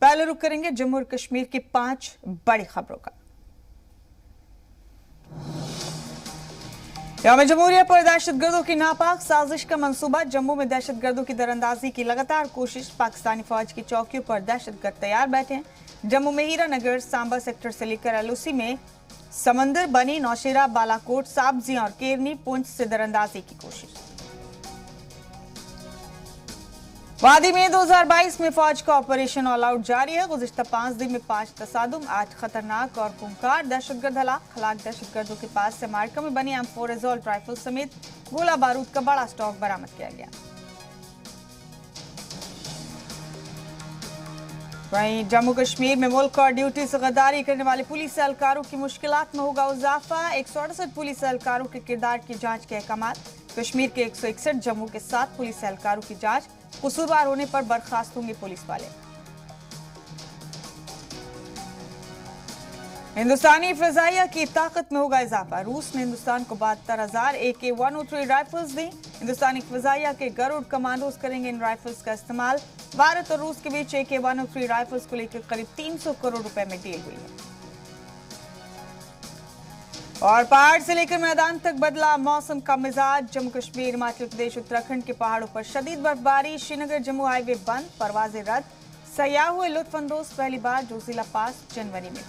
पहले रुक करेंगे जम्मू और कश्मीर की 5 बड़ी खबरों का। यौम जमहूरिया पर दहशतगर्दों की नापाक साजिश का मंसूबा। जम्मू में दहशतगर्दों की दरअंदाजी की लगातार कोशिश। पाकिस्तानी फौज की चौकियों पर दहशतगर्द तैयार बैठे हैं। जम्मू में हीरानगर सांबा सेक्टर से लेकर एलओसी में समंदर बनी, नौशेरा, बालाकोट, साब्जियां और केरनी, पुंछ से दरअंदाजी की कोशिश। वादी में 2022 में फौज का ऑपरेशन ऑल आउट जारी है। गुज़िश्ता 5 दिन में 5 तसादुम, 8 खतरनाक और खूंखार दहशतगर्द हलाक। दहशतगर्दों के पास से मार्का में बनी M4 एजॉल्ट राइफल समेत गोला बारूद का बड़ा स्टॉक बरामद किया गया। वहीं जम्मू कश्मीर में मुल्क और ड्यूटी से गद्दारी करने वाले पुलिस एहलकारों की मुश्किलात में होगा इजाफा। 168 पुलिस एहलकारों के किरदार की जांच के अहकाम। कश्मीर के 161, जम्मू के 7 पुलिस एहलकारों की जांच। कसूरवार होने पर बर्खास्त होंगे पुलिस वाले। हिंदुस्तानी फिजाइया की ताकत में होगा इजाफा। रूस ने हिंदुस्तान को 72,000 AK-103 राइफल्स दी। हिंदुस्तानी फिजाइया के गरुड़ कमांडोज करेंगे इन राइफल्स का इस्तेमाल। भारत और रूस के बीच AK-103 राइफल्स को लेकर करीब 300 करोड़ रुपए में डील हुई है। और पहाड़ से लेकर मैदान तक बदला मौसम का मिजाज। जम्मू कश्मीर, हिमाचल प्रदेश, उत्तराखंड के पहाड़ों पर शदीद बर्फबारी। श्रीनगर जम्मू हाईवे बंद, परवाजें रद्द। सयाह हुए लुत्फ अंदोज पहली बार जो जिला पास जनवरी में।